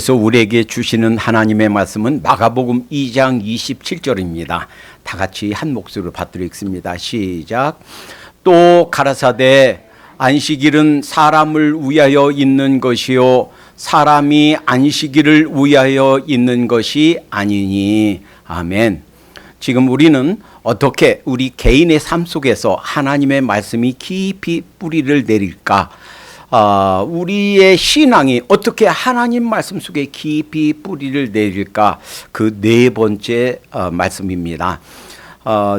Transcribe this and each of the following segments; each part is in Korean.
그래서 우리에게 주시는 하나님의 말씀은 마가복음 2장 27절입니다. 다 같이 한 목소리로 받들어 읽습니다. 시작. 또 가라사대 안식일은 사람을 위하여 있는 것이요 사람이 안식일을 위하여 있는 것이 아니니. 아멘. 지금 우리는 어떻게 우리 개인의 삶 속에서 하나님의 말씀이 깊이 뿌리를 내릴까? 우리의 신앙이 어떻게 하나님 말씀 속에 깊이 뿌리를 내릴까? 그 네 번째 말씀입니다.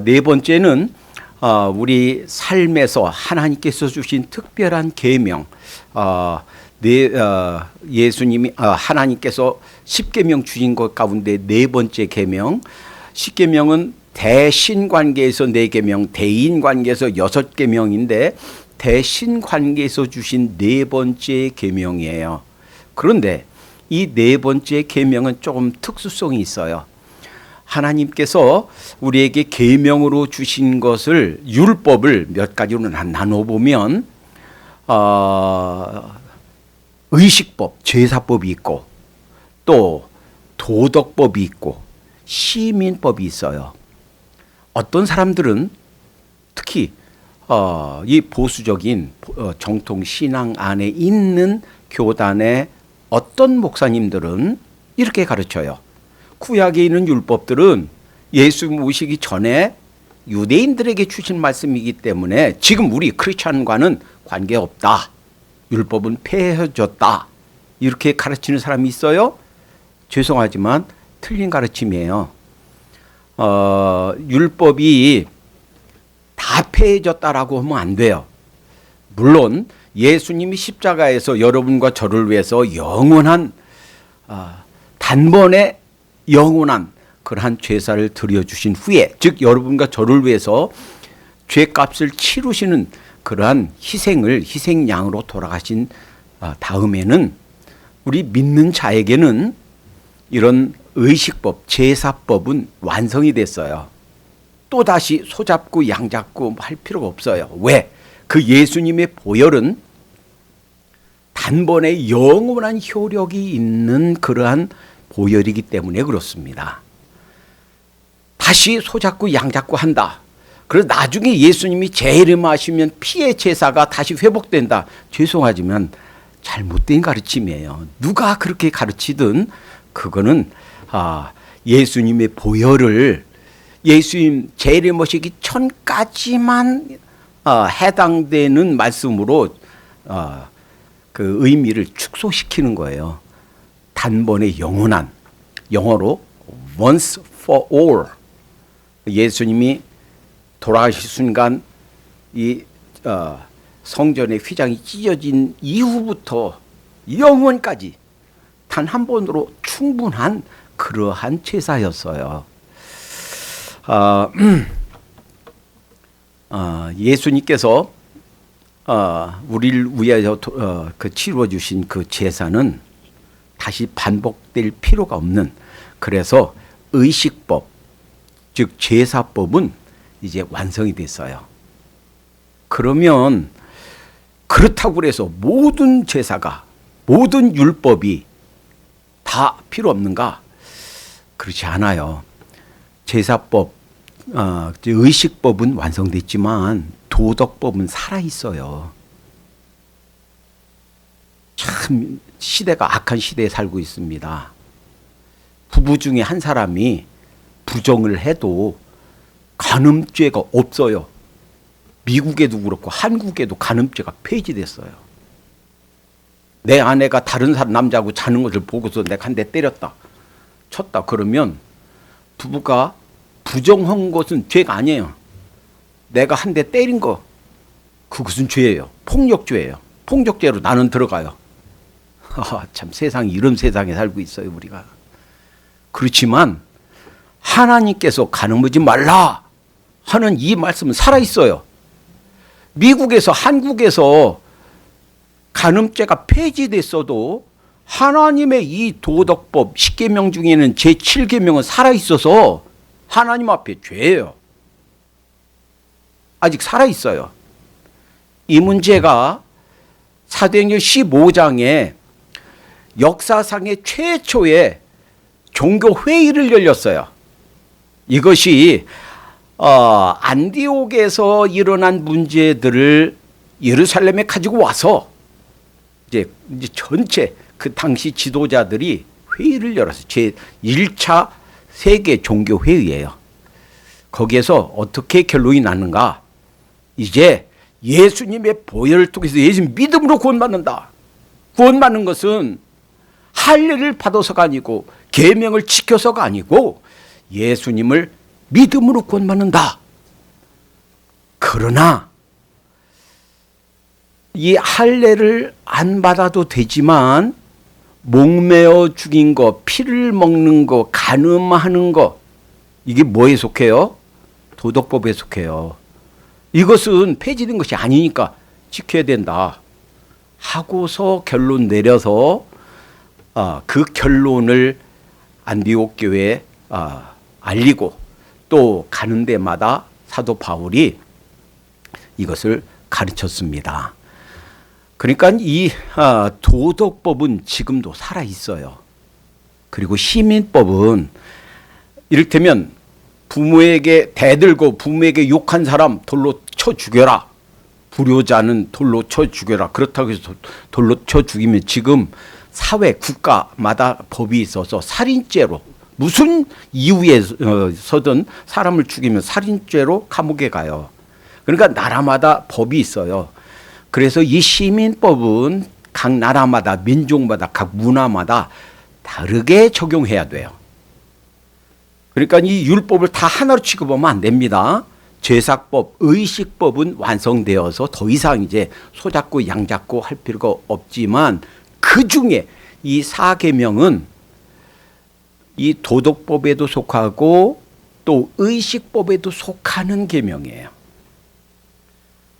네 번째는 우리 삶에서 하나님께서 주신 특별한 계명, 예수님이 하나님께서 십계명 주신 것 가운데 네 번째 계명, 십계명은 대신관계에서 네 계명, 대인관계에서 여섯 계명인데 대신관계에서 주신 네 번째 계명이에요. 그런데 이 네 번째 계명은 조금 특수성이 있어요. 하나님께서 우리에게 계명으로 주신 것을 율법을 몇 가지로 나눠보면 의식법, 제사법이 있고 또 도덕법이 있고 시민법이 있어요. 어떤 사람들은 특히 이 보수적인 정통 신앙 안에 있는 교단의 어떤 목사님들은 이렇게 가르쳐요. 구약에 있는 율법들은 예수 오시기 전에 유대인들에게 주신 말씀이기 때문에 지금 우리 크리스찬과는 관계없다. 율법은 폐해졌다. 이렇게 가르치는 사람이 있어요. 죄송하지만 틀린 가르침이에요. 율법이 다 폐해졌다라고 하면 안 돼요. 물론 예수님이 십자가에서 여러분과 저를 위해서 영원한 단번에 영원한 그러한 죄사를 드려주신 후에, 즉 여러분과 저를 위해서 죄값을 치르시는 그러한 희생양으로 돌아가신 다음에는 우리 믿는 자에게는 이런 의식법, 제사법은 완성이 됐어요. 또다시 소잡고 양잡고 할 필요가 없어요. 왜? 그 예수님의 보혈은 단번에 영원한 효력이 있는 그러한 보혈이기 때문에 그렇습니다. 다시 소잡고 양잡고 한다. 그래서 나중에 예수님이 재림하시면 피의 제사가 다시 회복된다. 죄송하지만 잘못된 가르침이에요. 누가 그렇게 가르치든 그거는 예수님의 보혈을 예수님 재림하시기 전까지만 해당되는 말씀으로 그 의미를 축소시키는 거예요. 단번에 영원한, 영어로 once for all. 예수님이 돌아가실 순간 이 성전의 휘장이 찢어진 이후부터 영원까지 단 한 번으로 충분한 그러한 제사였어요. 예수님께서 우리를 위하여 치루어 주신 그 제사는 다시 반복될 필요가 없는, 그래서 의식법, 즉 제사법은 이제 완성이 됐어요. 그러면 그렇다고 해서 모든 제사가, 모든 율법이 다 필요 없는가? 그렇지 않아요. 제사법, 의식법은 완성됐지만 도덕법은 살아있어요. 참 시대가 악한 시대에 살고 있습니다. 부부 중에 한 사람이 부정을 해도 간음죄가 없어요. 미국에도 그렇고 한국에도 간음죄가 폐지됐어요. 내 아내가 다른 사람 남자하고 자는 것을 보고서 내가 한 대 때렸다, 쳤다 그러면 부부가 부정한 것은 죄가 아니에요. 내가 한 대 때린 거, 그것은 죄예요. 폭력죄예요. 폭력죄로 나는 들어가요. 참 세상이 이런 세상에 살고 있어요, 우리가. 그렇지만 하나님께서 간음하지 말라 하는 이 말씀은 살아있어요. 미국에서, 한국에서 간음죄가 폐지됐어도 하나님의 이 도덕법 10계명 중에는 제7계명은 살아있어서 하나님 앞에 죄예요. 아직 살아있어요. 이 문제가 사도행전 15장에 역사상의 최초의 종교 회의를 열렸어요. 이것이 안디옥에서 일어난 문제들을 예루살렘에 가지고 와서 이제 전체 그 당시 지도자들이 회의를 열었어요. 제 1차 세계 종교 회의예요. 거기에서 어떻게 결론이 났는가? 이제 예수님의 보혈을 통해서 예수님 믿음으로 구원받는다. 구원받는 것은 할례를 받아서가 아니고 계명을 지켜서가 아니고 예수님을 믿음으로 구원받는다. 그러나 이 할례를 안 받아도 되지만 목매어 죽인 거, 피를 먹는 거, 간음하는 거, 이게 뭐에 속해요? 도덕법에 속해요. 이것은 폐지된 것이 아니니까 지켜야 된다 하고서 결론 내려서 그 결론을 안디옥 교회에 알리고 또 가는 데마다 사도 바울이 이것을 가르쳤습니다. 그러니까 이 도덕법은 지금도 살아 있어요. 그리고 시민법은 이를테면 부모에게 대들고 부모에게 욕한 사람 돌로 쳐 죽여라. 불효자는 돌로 쳐 죽여라. 그렇다고 해서 돌로 쳐 죽이면 지금 사회 국가마다 법이 있어서 살인죄로 무슨 이유에서든 사람을 죽이면 살인죄로 감옥에 가요. 그러니까 나라마다 법이 있어요. 그래서 이 시민법은 각 나라마다 민족마다 각 문화마다 다르게 적용해야 돼요. 그러니까 이 율법을 다 하나로 취급하면 안 됩니다. 제사법, 의식법은 완성되어서 더 이상 이제 소잡고 양잡고 할 필요가 없지만 그 중에 이 사계명은 이 도덕법에도 속하고 또 의식법에도 속하는 계명이에요.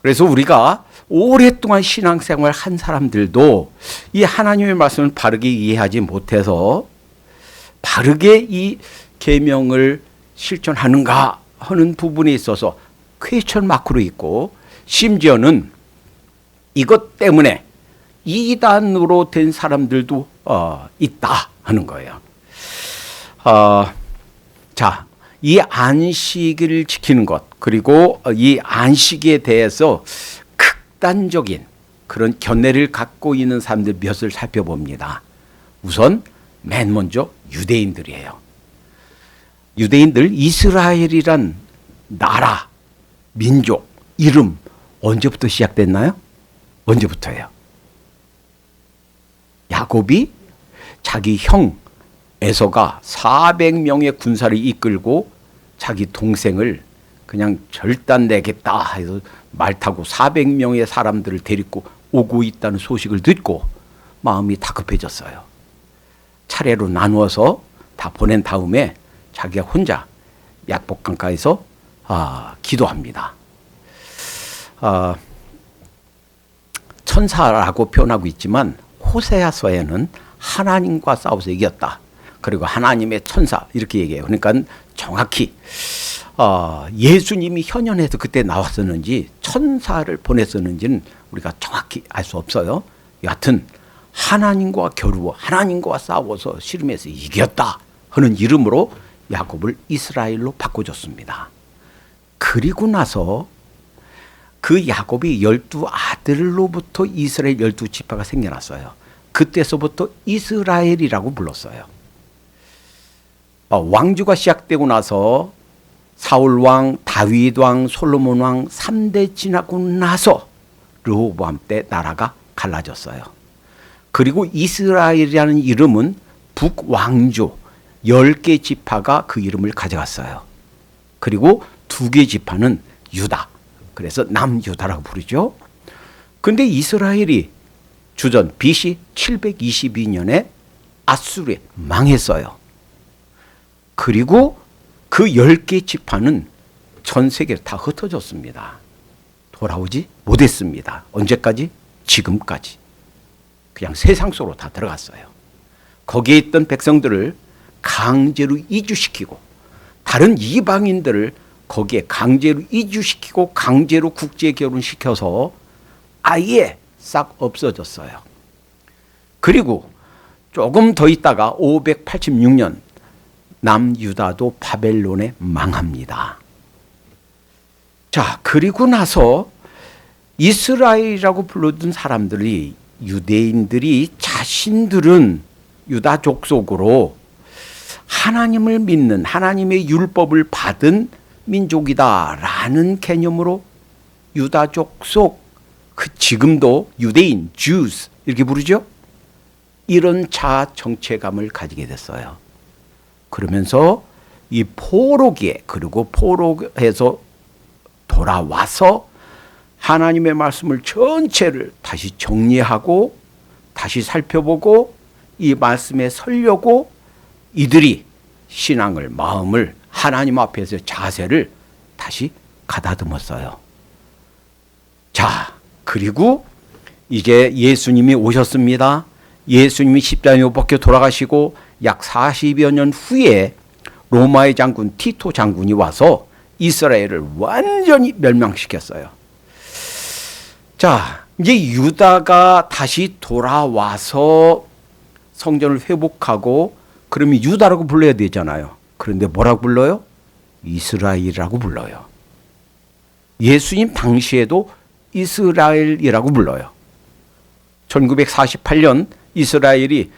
그래서 우리가 오랫동안 신앙생활 한 사람들도 이 하나님의 말씀을 바르게 이해하지 못해서 바르게 이 계명을 실천하는가 하는 부분에 있어서 퀘스천 마크로 있고 심지어는 이것 때문에 이단으로 된 사람들도 있다 하는 거예요. 자, 이 안식일을 지키는 것 그리고 이 안식에 대해서 극단적인 그런 견해를 갖고 있는 사람들 몇을 살펴봅니다. 우선 맨 먼저 유대인들이에요. 유대인들 이스라엘이란 나라, 민족, 이름 언제부터 시작됐나요? 언제부터예요? 야곱이 자기 형 에서가 400명의 군사를 이끌고 자기 동생을 그냥 절단내겠다 해서 말 타고 400명의 사람들을 데리고 오고 있다는 소식을 듣고 마음이 다급해졌어요. 차례로 나누어서 다 보낸 다음에 자기가 혼자 약복강가에서 기도합니다. 천사라고 표현하고 있지만 호세아서에는 하나님과 싸워서 이겼다. 그리고 하나님의 천사 이렇게 얘기해요. 그러니까 정확히 예수님이 현현에서 그때 나왔었는지 천사를 보냈었는지는 우리가 정확히 알 수 없어요. 여하튼 하나님과 겨루어 하나님과 싸워서 씨름해서 이겼다 하는 이름으로 야곱을 이스라엘로 바꿔줬습니다. 그리고 나서 그 야곱이 12아들로부터 이스라엘 12지파가 생겨났어요. 그때서부터 이스라엘이라고 불렀어요. 왕조가 시작되고 나서 사울왕, 다윗왕, 솔로몬왕 3대 지나고 나서 르호보암 때 나라가 갈라졌어요. 그리고 이스라엘이라는 이름은 북왕조 10개 지파가 그 이름을 가져갔어요. 그리고 2개 지파는 유다. 그래서 남유다라고 부르죠. 근데 이스라엘이 주전 BC 722년에 아수르에 망했어요. 그리고 그 10개 지파는 전 세계로 다 흩어졌습니다. 돌아오지 못했습니다. 언제까지? 지금까지. 그냥 세상 속으로 다 들어갔어요. 거기에 있던 백성들을 강제로 이주시키고 다른 이방인들을 거기에 강제로 이주시키고 강제로 국제 결혼시켜서 아예 싹 없어졌어요. 그리고 조금 더 있다가 586년 남유다도 바벨론에 망합니다. 자, 그리고 나서 이스라엘이라고 불렀던 사람들이, 유대인들이 자신들은 유다 족속으로 하나님을 믿는, 하나님의 율법을 받은 민족이다라는 개념으로 유다 족속, 지금도 유대인, Jews 이렇게 부르죠. 이런 자아 정체감을 가지게 됐어요. 그러면서 이 포로기에, 그리고 포로에서 돌아와서 하나님의 말씀을 전체를 다시 정리하고 다시 살펴보고 이 말씀에 서려고 이들이 신앙을, 마음을, 하나님 앞에서 자세를 다시 가다듬었어요. 자, 그리고 이제 예수님이 오셨습니다. 예수님이 십자가에 못 박혀 돌아가시고 약 40여 년 후에 로마의 장군 티토 장군이 와서 이스라엘을 완전히 멸망시켰어요. 자, 이제 유다가 다시 돌아와서 성전을 회복하고, 그러면 유다라고 불러야 되잖아요. 그런데 뭐라고 불러요? 이스라엘이라고 불러요. 예수님 당시에도 이스라엘이라고 불러요. 1948년 이스라엘이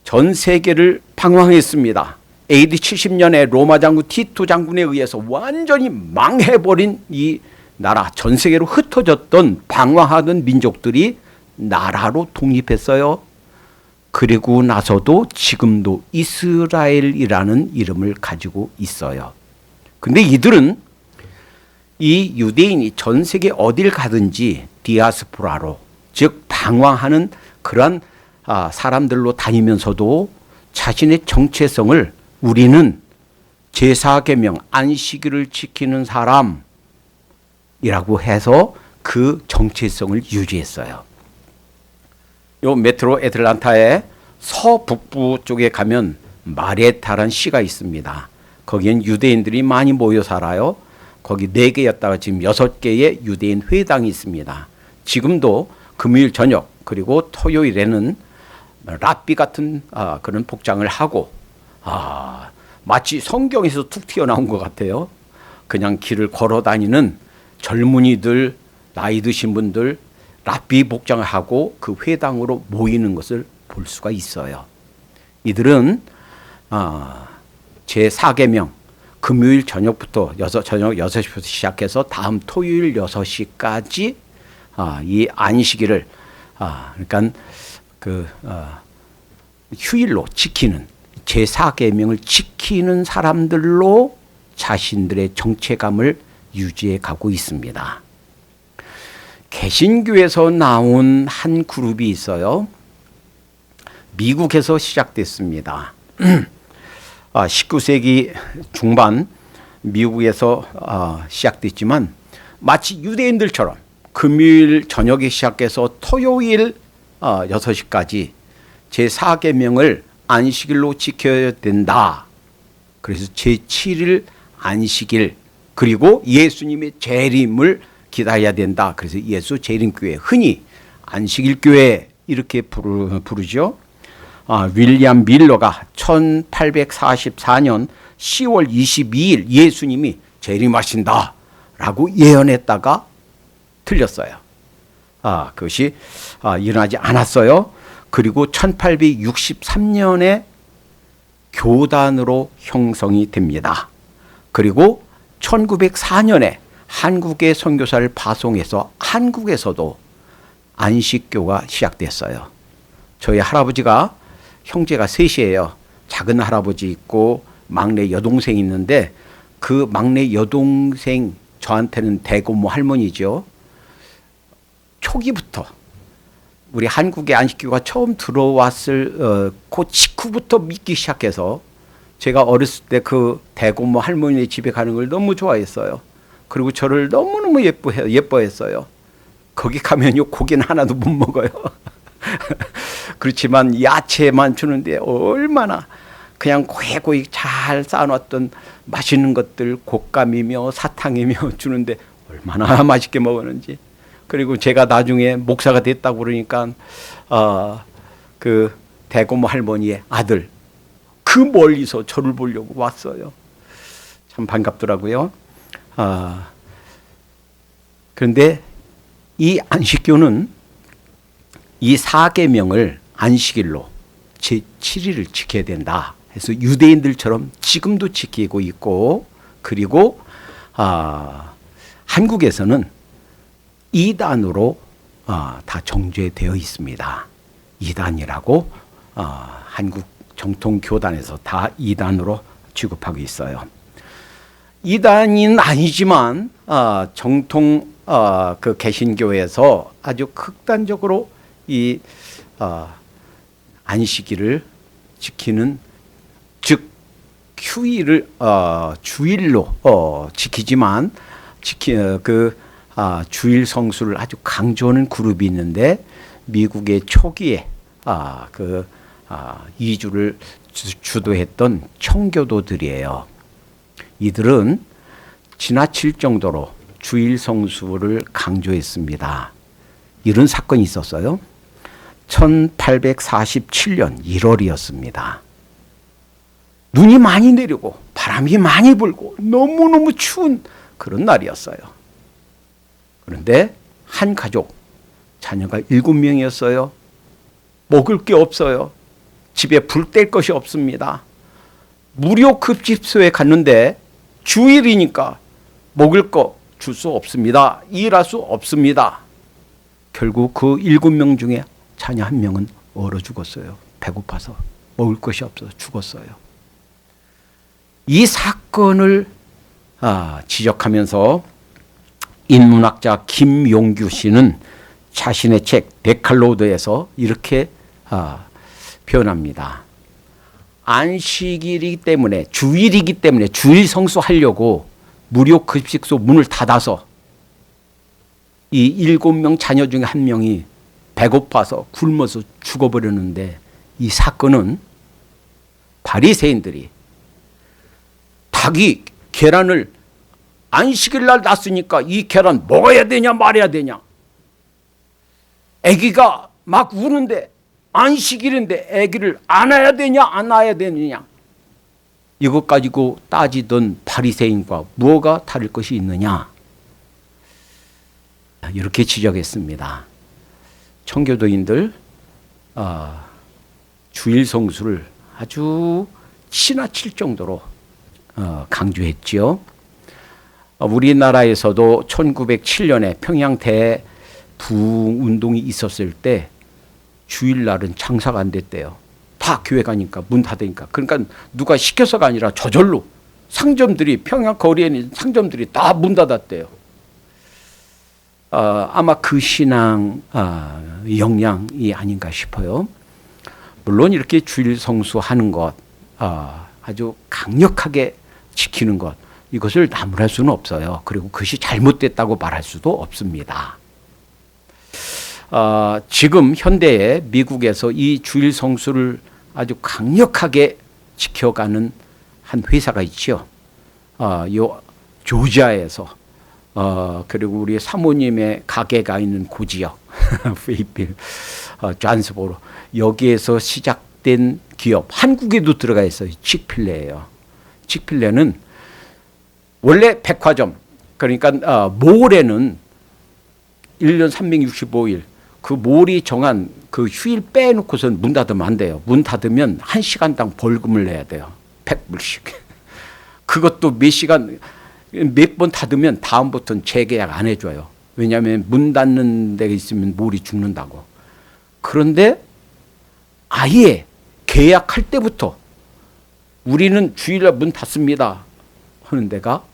전 세계를 방황했습니다. AD 70년에 로마 장군 티토 장군에 의해서 완전히 망해버린 이 나라, 전 세계로 흩어졌던 방황하던 민족들이 나라로 독립했어요. 그리고 나서도 지금도 이스라엘이라는 이름을 가지고 있어요. 근데 이들은 이 유대인이 전 세계 어딜 가든지 디아스포라로, 즉 방황하는 그러한 사람들로 다니면서도 자신의 정체성을, 우리는 제4계명 안식일을 지키는 사람이라고 해서 그 정체성을 유지했어요. 요 메트로 애틀란타의 서북부 쪽에 가면 마레타라는 시가 있습니다. 거기엔 유대인들이 많이 모여 살아요. 거기 4개였다가 지금 6개의 유대인 회당이 있습니다. 지금도 금요일 저녁 그리고 토요일에는 랍비 같은 그런 복장을 하고, 마치 성경에서 툭 튀어나온 것 같아요. 그냥 길을 걸어 다니는 젊은이들, 나이 드신 분들 랍비 복장을 하고 그 회당으로 모이는 것을 볼 수가 있어요. 이들은 제4계명 금요일 저녁부터 저녁 6시부터 시작해서 다음 토요일 6시까지 이 안식일을 그러니까 휴일로 지키는, 제4계명을 지키는 사람들로 자신들의 정체감을 유지해 가고 있습니다. 개신교에서 나온 한 그룹이 있어요. 미국에서 시작됐습니다. 19세기 중반 미국에서 시작됐지만 마치 유대인들처럼 금요일 저녁에 시작해서 토요일 6시까지 제4계명을 안식일로 지켜야 된다. 그래서 제7일 안식일, 그리고 예수님의 재림을 기다려야 된다. 그래서 예수 재림교회, 흔히 안식일교회 이렇게 부르죠. 윌리엄 밀러가 1844년 10월 22일 예수님이 재림하신다라고 예언했다가 틀렸어요. 그것이 일어나지 않았어요. 그리고 1863년에 교단으로 형성이 됩니다. 그리고 1904년에 한국의 선교사를 파송해서 한국에서도 안식교가 시작됐어요. 저희 할아버지가, 형제가 셋이에요. 작은 할아버지 있고 막내 여동생이 있는데, 그 막내 여동생, 저한테는 대고모 할머니죠. 초기부터 우리 한국의 안식교가 처음 들어왔을 그 직후부터 믿기 시작해서, 제가 어렸을 때 그 대고모 할머니 집에 가는 걸 너무 좋아했어요. 그리고 저를 너무너무 예뻐했어요. 거기 가면요 고기는 하나도 못 먹어요. 그렇지만 야채만 주는데 얼마나 그냥 고이고이 잘 쌓아놨던 맛있는 것들, 곶감이며 사탕이며 주는데 얼마나 맛있게 먹었는지. 그리고 제가 나중에 목사가 됐다고 그러니까 그 대고모 할머니의 아들, 그 멀리서 저를 보려고 왔어요. 참 반갑더라고요. 그런데 이 안식교는 이 4계명을 안식일로 제7일을 지켜야 된다 해서 유대인들처럼 지금도 지키고 있고, 그리고 한국에서는 이단으로 다 정죄되어 있습니다. 이단이라고 한국 정통교단에서 다 이단으로 취급하고 있어요. 이단은 아니지만 정통 그 개신교에서 아주 극단적으로 이 안식일을 지키는, 즉 휴일을 주일로 지키지만 주일 성수를 아주 강조하는 그룹이 있는데, 미국의 초기에 이주를 주도했던 청교도들이에요. 이들은 지나칠 정도로 주일 성수를 강조했습니다. 이런 사건이 있었어요. 1847년 1월이었습니다. 눈이 많이 내리고 바람이 많이 불고 너무너무 추운 그런 날이었어요. 그런데 한 가족, 자녀가 7명이었어요. 먹을 게 없어요. 집에 불 뗄 것이 없습니다. 무료 급식소에 갔는데 주일이니까 먹을 거 줄 수 없습니다. 일할 수 없습니다. 결국 그 7명 중에 자녀 1명은 얼어 죽었어요. 배고파서 먹을 것이 없어서 죽었어요. 이 사건을 지적하면서 인문학자 김용규 씨는 자신의 책 데칼로그에서 이렇게 표현합니다. 안식일이기 때문에, 주일이기 때문에 주일 성수하려고 무료 급식소 문을 닫아서 이 7명 자녀 중에 1명이 배고파서 굶어서 죽어버렸는데, 이 사건은 바리새인들이 닭이 계란을 안식일 날 낳았으니까 이 계란 먹어야 되냐 말아야 되냐, 아기가 막 우는데 안식일인데 아기를 안아야 되냐 안 안아야 되느냐, 이것 가지고 따지던 바리새인과 무엇가 다를 것이 있느냐, 이렇게 지적했습니다. 청교도인들 주일 성수를 아주 지나칠 정도로 강조했지요. 우리나라에서도 1907년에 평양 대부운동이 있었을 때 주일날은 장사가 안 됐대요. 다 교회 가니까 문 닫으니까. 그러니까 누가 시켜서가 아니라 저절로 상점들이, 평양 거리에 있는 상점들이 다 문 닫았대요. 아마 그 신앙 영향이 아닌가 싶어요. 물론 이렇게 주일 성수하는 것, 아주 강력하게 지키는 것, 이것을 나무랄 수는 없어요. 그리고 그것이 잘못됐다고 말할 수도 없습니다. 지금 현대에 미국에서 이 주일 성수를 아주 강력하게 지켜가는 한 회사가 있죠. 요 조지아에서 그리고 우리 사모님의 가게가 있는 고지역 페이필 존스보로, 여기에서 시작된 기업, 한국에도 들어가 있어요. 칙필레예요. 칙필레는 원래 백화점, 그러니까 몰에는 1년 365일 그 몰이 정한 그 휴일 빼놓고선 문 닫으면 안 돼요. 문 닫으면 1시간당 벌금을 내야 돼요. 100불씩. 그것도 몇 시간, 몇 번 닫으면 다음부터는 재계약 안 해줘요. 왜냐하면 문 닫는 데 있으면 몰이 죽는다고. 그런데 아예 계약할 때부터 우리는 주일날 문 닫습니다 하는 데가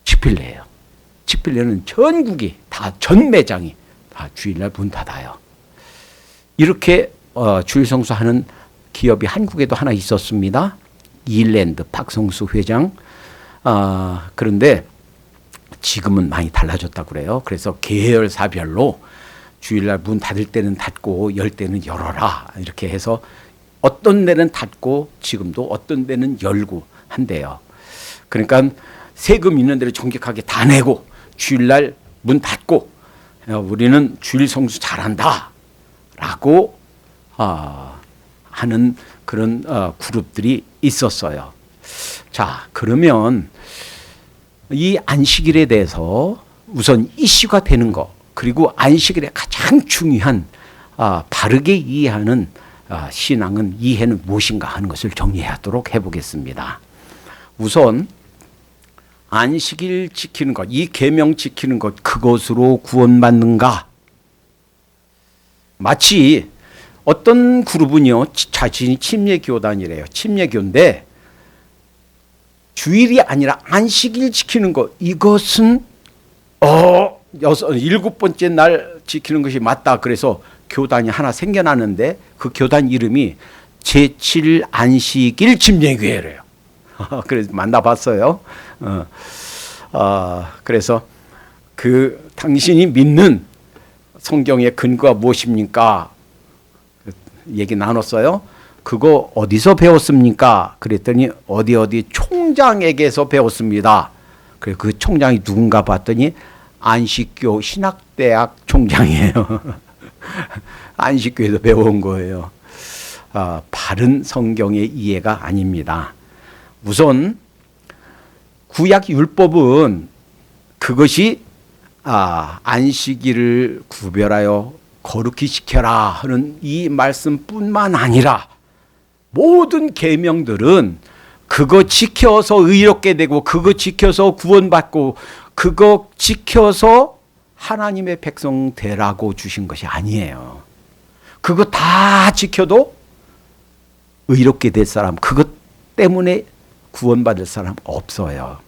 칙필레예요. 칙필레는 전국이 다, 전 매장이 다 주일날 문 닫아요. 이렇게 주일 성수하는 기업이 한국에도 하나 있었습니다. 일랜드 박성수 회장. 그런데 지금은 많이 달라졌다고 그래요. 그래서 계열사별로 주일날 문 닫을 때는 닫고 열 때는 열어라, 이렇게 해서 어떤 데는 닫고 지금도 어떤 데는 열고 한대요. 그러니까 세금 있는 데를 정직하게 다 내고 주일날 문 닫고 우리는 주일 성수 잘한다 라고 하는 그런 그룹들이 있었어요. 자, 그러면 이 안식일에 대해서 우선 이슈가 되는 것, 그리고 안식일의 가장 중요한 바르게 이해하는 신앙은 이해는 무엇인가 하는 것을 정리하도록 해보겠습니다. 우선 안식일 지키는 것, 이 계명 지키는 것, 그것으로 구원받는가? 마치 어떤 그룹은요, 자신이 침례교단이래요. 침례교인데 주일이 아니라 안식일 지키는 것, 이것은 7번째 날 지키는 것이 맞다. 그래서 교단이 하나 생겨나는데 그 교단 이름이 제7안식일 침례교회래요. 그래서 만나봤어요. 그래서 그 당신이 믿는 성경의 근거가 무엇입니까? 얘기 나눴어요. 그거 어디서 배웠습니까? 그랬더니 어디 총장에게서 배웠습니다. 그래, 그 총장이 누군가 봤더니 안식교 신학대학 총장이에요. 안식교에서 배운 거예요. 바른 성경의 이해가 아닙니다. 우선 구약 율법은 그것이 안식일을 구별하여 거룩히 지켜라 하는 이 말씀뿐만 아니라 모든 계명들은 그거 지켜서 의롭게 되고 그거 지켜서 구원받고 그거 지켜서 하나님의 백성 되라고 주신 것이 아니에요. 그거 다 지켜도 의롭게 될 사람, 그것 때문에 구원받을 사람 없어요.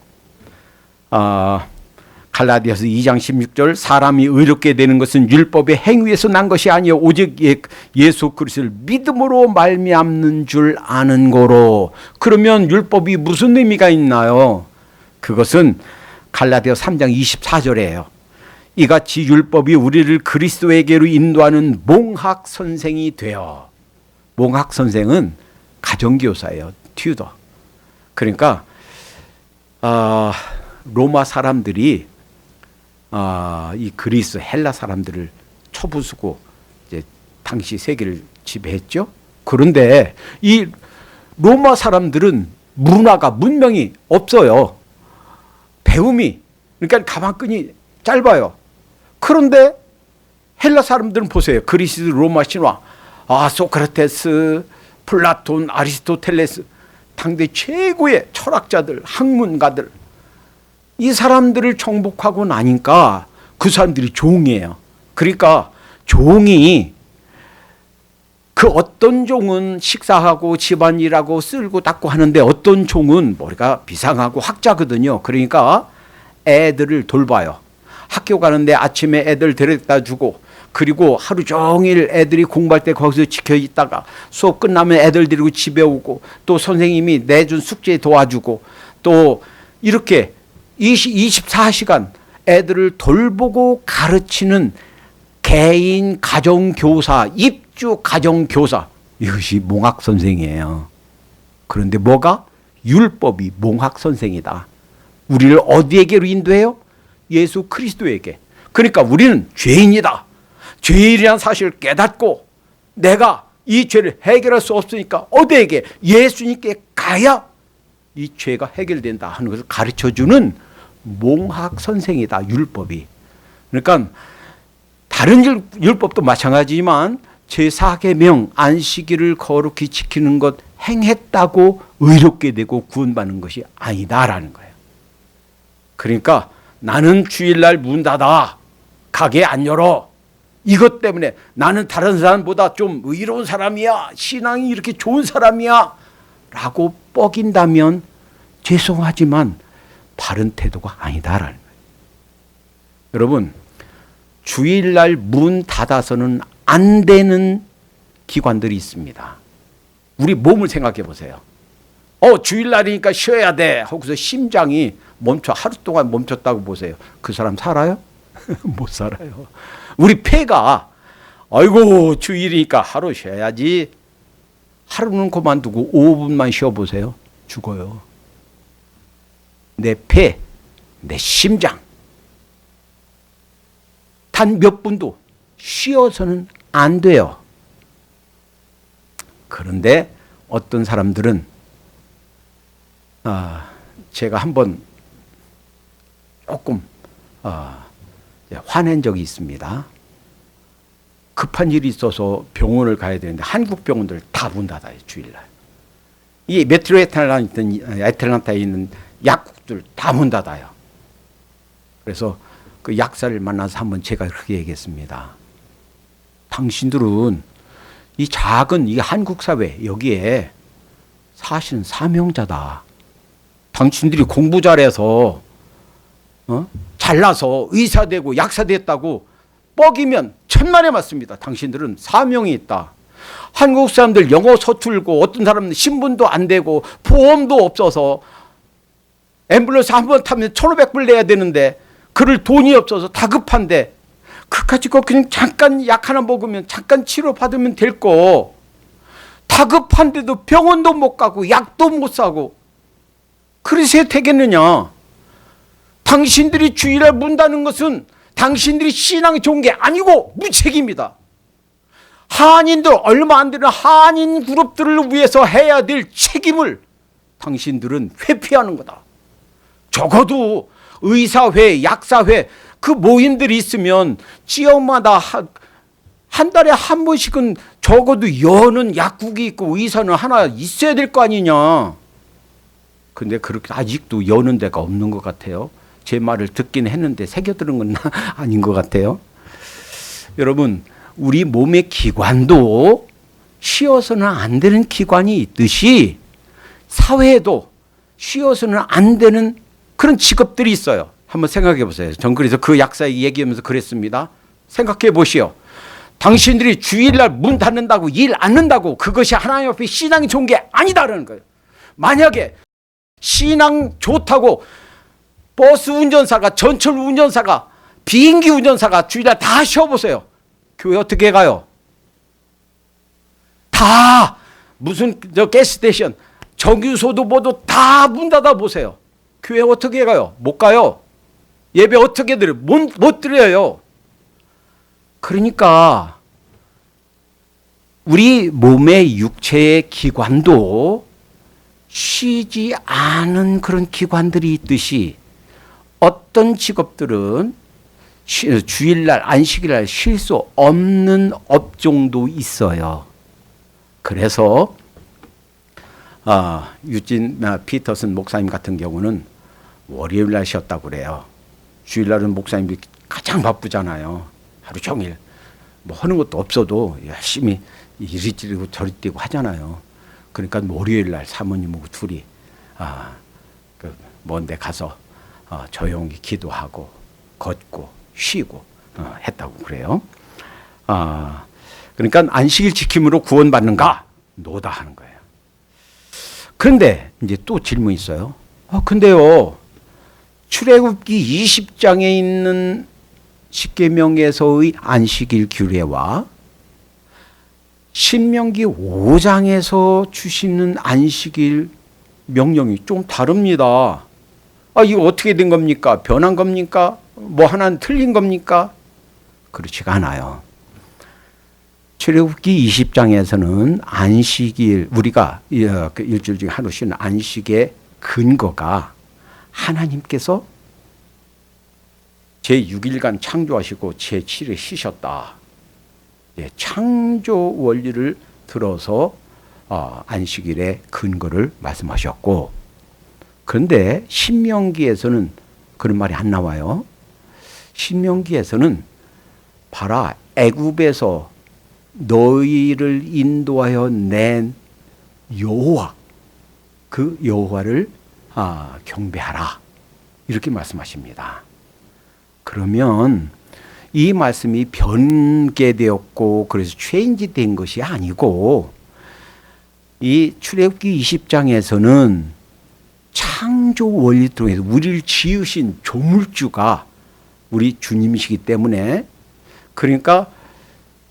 갈라디아서 2장 16절 사람이 의롭게 되는 것은 율법의 행위에서 난 것이 아니요 오직 예수 그리스도를 믿음으로 말미암는 줄 아는 거로. 그러면 율법이 무슨 의미가 있나요? 그것은 갈라디아서 3장 24절이에요. 이같이 율법이 우리를 그리스도에게로 인도하는 몽학 선생이 되어. 몽학 선생은 가정교사예요. 튜더. 그러니까 로마 사람들이 이 그리스 헬라 사람들을 쳐부수고 이제 당시 세계를 지배했죠. 그런데 이 로마 사람들은 문명이 없어요. 배움이, 그러니까 가방끈이 짧아요. 그런데 헬라 사람들은 보세요. 그리스 로마 신화, 소크라테스, 플라톤, 아리스토텔레스, 당대 최고의 철학자들, 학문가들, 이 사람들을 정복하고 나니까 그 사람들이 종이에요. 그러니까 종이, 그 어떤 종은 식사하고 집안일하고 쓸고 닦고 하는데 어떤 종은 머리가 비상하고 학자거든요. 그러니까 애들을 돌봐요. 학교 가는데 아침에 애들 데려다 주고, 그리고 하루 종일 애들이 공부할 때 거기서 지켜 있다가 수업 끝나면 애들 데리고 집에 오고, 또 선생님이 내준 숙제 도와주고, 또 이렇게 24시간 애들을 돌보고 가르치는 개인 가정교사, 입주 가정교사, 이것이 몽학선생이에요. 그런데 뭐가? 율법이 몽학선생이다. 우리를 어디에게로 인도해요? 예수 그리스도에게. 그러니까 우리는 죄인이다. 죄인이라는 사실을 깨닫고 내가 이 죄를 해결할 수 없으니까 어디에게? 예수님께 가야 이 죄가 해결된다 하는 것을 가르쳐주는 몽학 선생이다, 율법이. 그러니까 다른 율법도 마찬가지지만 제4계명 안식일을 거룩히 지키는 것 행했다고 의롭게 되고 구원받는 것이 아니다라는 거예요. 그러니까 나는 주일날 문 닫아, 가게 안 열어, 이것 때문에 나는 다른 사람보다 좀 의로운 사람이야, 신앙이 이렇게 좋은 사람이야 라고 뻐긴다면 죄송하지만 바른 태도가 아니다라는 거예요. 여러분, 주일날 문 닫아서는 안 되는 기관들이 있습니다. 우리 몸을 생각해 보세요. 주일날이니까 쉬어야 돼 하고서 심장이 멈춰, 하루 동안 멈췄다고 보세요. 그 사람 살아요? 못 살아요. 우리 폐가 아이고 주일이니까 하루 쉬어야지, 하루는 그만두고 5분만 쉬어보세요. 죽어요. 내 폐, 내 심장 단 몇 분도 쉬어서는 안 돼요. 그런데 어떤 사람들은 제가 한번 조금 화낸 적이 있습니다. 급한 일이 있어서 병원을 가야 되는데 한국 병원들 다 문 닫아요, 주일날. 이 메트로 애틀란타에 있는 약국들 다 문 닫아요. 그래서 그 약사를 만나서 한번 제가 그렇게 얘기했습니다. 당신들은 이 작은 이 한국 사회 여기에 사실은 사명자다. 당신들이 공부 잘해서 잘나서 의사 되고 약사 됐다고 뻑이면 천만에 맞습니다. 당신들은 사명이 있다. 한국 사람들 영어 서툴고 어떤 사람은 신분도 안 되고 보험도 없어서 앰뷸런스 한 번 타면 1,500불 내야 되는데 그럴 돈이 없어서 다급한데 그까짓 거 그냥 잠깐 약 하나 먹으면 잠깐 치료받으면 될 거 다급한데도 병원도 못 가고 약도 못 사고 그래서 되겠느냐. 당신들이 주일날 문 닫는 것은 당신들이 신앙이 좋은 게 아니고 무책임이다. 한인들 얼마 안 되는 한인 그룹들을 위해서 해야 될 책임을 당신들은 회피하는 거다. 적어도 의사회, 약사회 그 모임들이 있으면 지역마다 한 달에 한 번씩은 적어도 여는 약국이 있고 의사는 하나 있어야 될 거 아니냐. 근데 그렇게 아직도 여는 데가 없는 것 같아요. 제 말을 듣긴 했는데 새겨들은 건 아닌 것 같아요. 여러분, 우리 몸의 기관도 쉬어서는 안 되는 기관이 있듯이 사회에도 쉬어서는 안 되는 그런 직업들이 있어요. 한번 생각해 보세요. 전 그래서 그 약사에게 얘기하면서 그랬습니다. 생각해 보시오. 당신들이 주일날 문 닫는다고 일 안 한다고 그것이 하나님 앞에 신앙이 좋은 게 아니다라는 거예요. 만약에 신앙 좋다고 버스 운전사가 전철 운전사가 비행기 운전사가 주일날 다 쉬어보세요. 교회 어떻게 가요? 다 무슨 가스스테이션 정유소도 뭐도 다 문 닫아 보세요. 교회 어떻게 가요? 못 가요. 예배 어떻게 드려요? 못 드려요. 그러니까 우리 몸의 육체의 기관도 쉬지 않은 그런 기관들이 있듯이 어떤 직업들은 주일날 안식일날 쉴 수 없는 업종도 있어요. 그래서 유진 피터슨 목사님 같은 경우는 월요일날 쉬었다고 그래요. 주일날은 목사님이 가장 바쁘잖아요. 하루 종일 뭐 하는 것도 없어도 열심히 이리 뛰고 저리 뛰고 하잖아요. 그러니까 월요일날 사모님하고 둘이 먼데 가서 조용히 기도하고 걷고 쉬고 했다고 그래요. 그러니까 안식일 지킴으로 구원받는가? 노다 하는 거예요. 그런데 이제 또 질문이 있어요. 근데요, 출애굽기 20장에 있는 십계명에서의 안식일 규례와 신명기 5장에서 주시는 안식일 명령이 좀 다릅니다. 이거 어떻게 된 겁니까? 변한 겁니까? 뭐 하나는 틀린 겁니까? 그렇지가 않아요. 출애굽기 20장에서는 안식일, 우리가 일주일 중에 하루 쉬는 안식의 근거가 하나님께서 제6일간 창조하시고 제7일에 쉬셨다. 창조 원리를 들어서 안식일의 근거를 말씀하셨고, 그런데 신명기에서는 그런 말이 안 나와요. 신명기에서는 봐라, 애굽에서 너희를 인도하여 낸 여호와, 그 여호와를 경배하라, 이렇게 말씀하십니다. 그러면 이 말씀이 변개되었고 그래서 체인지된 것이 아니고, 이 출애굽기 20장에서는 창조 원리 통해서 우리를 지으신 조물주가 우리 주님이시기 때문에, 그러니까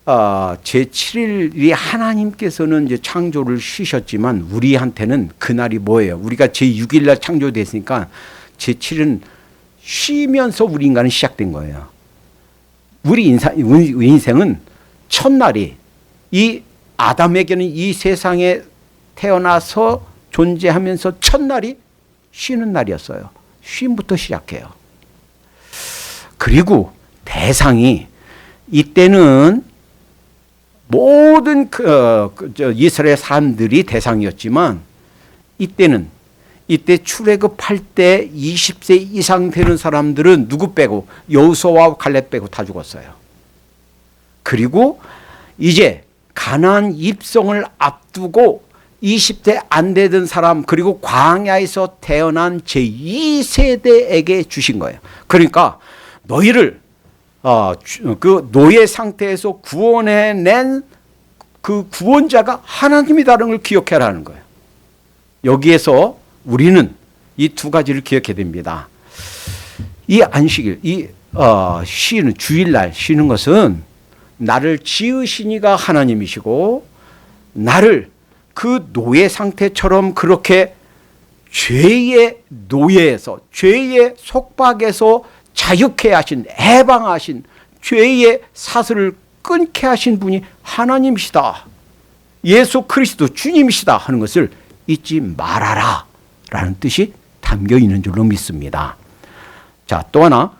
제7일이 하나님께서는 이제 창조를 쉬셨지만 우리한테는 그날이 뭐예요? 우리가 제6일 날 창조됐으니까 제7일은 쉬면서 우리 인간은 시작된 거예요. 우리 인생은 첫날이 이 아담에게는 이 세상에 태어나서 존재하면서 첫날이 쉬는 날이었어요. 쉼부터 시작해요. 그리고 대상이 이때는 모든 이스라엘 사람들이 대상이었지만 이때 출애굽할 때 20세 이상 되는 사람들은 누구 빼고 여호수아와 갈렙 빼고 다 죽었어요. 그리고 이제 가나안 입성을 앞두고 20대 안 되던 사람 그리고 광야에서 태어난 제2세대에게 주신 거예요. 그러니까 너희를 그 노예 상태에서 구원해낸 그 구원자가 하나님이라는 걸 기억해라는 거예요. 여기에서 우리는 이 두 가지를 기억해야 됩니다. 이 안식일, 쉬는 주일날 쉬는 것은 나를 지으신 이가 하나님이시고 나를 그 노예 상태처럼 그렇게 죄의 노예에서 죄의 속박에서 자유케 하신 해방하신 죄의 사슬을 끊게 하신 분이 하나님이시다. 예수 그리스도 주님이시다 하는 것을 잊지 말아라 라는 뜻이 담겨 있는 줄로 믿습니다. 자, 또 하나.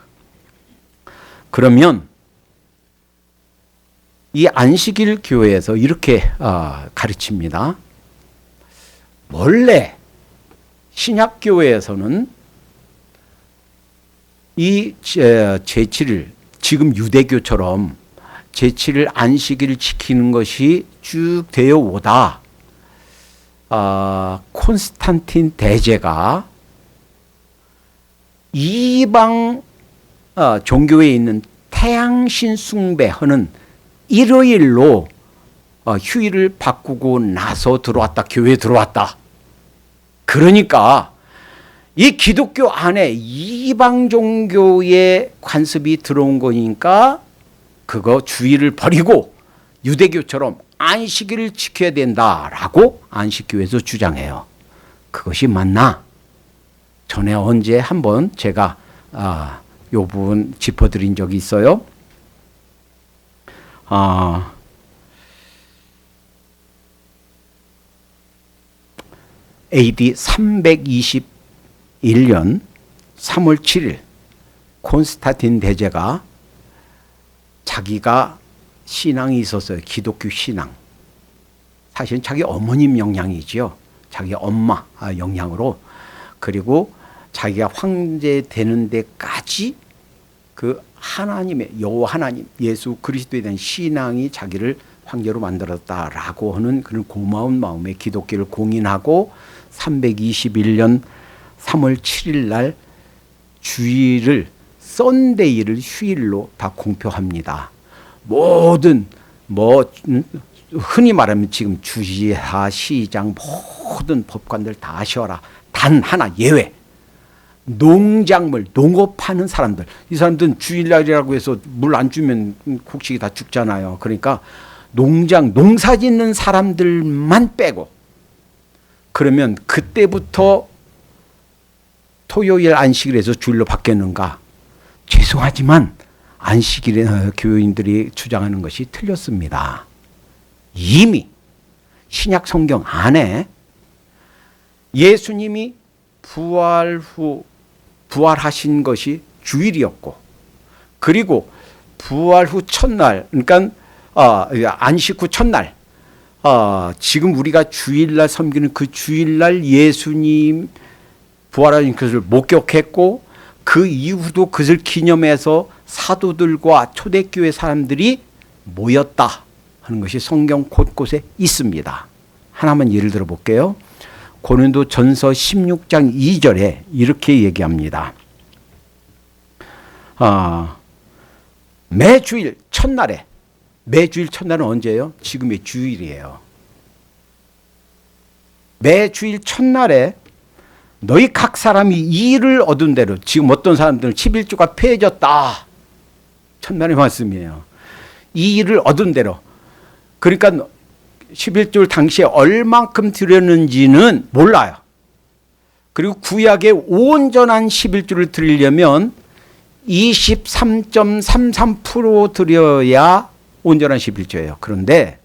그러면 이 안식일 교회에서 이렇게 가르칩니다. 원래 신약교회에서는 이 제7일 지금 유대교처럼 제7일 안식일을 지키는 것이 쭉 되어 오다 콘스탄틴 대제가 이방 종교에 있는 태양신 숭배하는 일요일로 휴일을 바꾸고 나서 들어왔다. 교회에 들어왔다. 그러니까 이 기독교 안에 이방 종교의 관습이 들어온 거니까 그거 주의를 버리고 유대교처럼 안식일을 지켜야 된다라고 안식교에서 주장해요. 그것이 맞나? 전에 언제 한번 제가 이 부분 짚어드린 적이 있어요. AD 321년 3월 7일 콘스탄틴 대제가 자기가 신앙이 있었어요. 기독교 신앙. 사실은 자기 어머님 영향이지요. 자기 엄마 영향으로. 그리고 자기가 황제 되는 데까지 그 하나님의 여호와 하나님 예수 그리스도에 대한 신앙이 자기를 황제로 만들었다라고 하는 그런 고마운 마음에 기독교를 공인하고 321년 3월 7일 날 주일을 썬데이를 휴일로 다 공표합니다. 모든 흔히 말하면 지금 주지사 시장 모든 법관들 다 쉬어라. 단 하나 예외. 농작물 농업하는 사람들. 이 사람들은 주일날이라고 해서 물 안 주면 곡식이 다 죽잖아요. 그러니까 농사 짓는 사람들만 빼고 그러면 그때부터 토요일 안식일에서 주일로 바뀌었는가? 죄송하지만 안식일에 교인들이 주장하는 것이 틀렸습니다. 이미 신약 성경 안에 예수님이 부활 후 부활하신 것이 주일이었고 그리고 부활 후 첫날 그러니까 안식 후 첫날 지금 우리가 주일날 섬기는 그 주일날 예수님 부활하신 것을 목격했고 그 이후도 그것을 기념해서 사도들과 초대교회 사람들이 모였다 하는 것이 성경 곳곳에 있습니다. 하나만 예를 들어 볼게요. 고린도전서 16장 2절에 이렇게 얘기합니다. 매주일 첫날에 매주일 첫날은 언제예요? 지금의 주일이에요. 매주일 첫날에 너희 각 사람이 일을 얻은 대로 지금 어떤 사람들은 11조가 폐해졌다. 첫날의 말씀이에요. 이 일을 얻은 대로 그러니까 11조 당시에 얼만큼 드렸는지는 몰라요. 그리고 구약의 온전한 11조를 드리려면 23.33% 드려야 온전한 11조예요. 그런데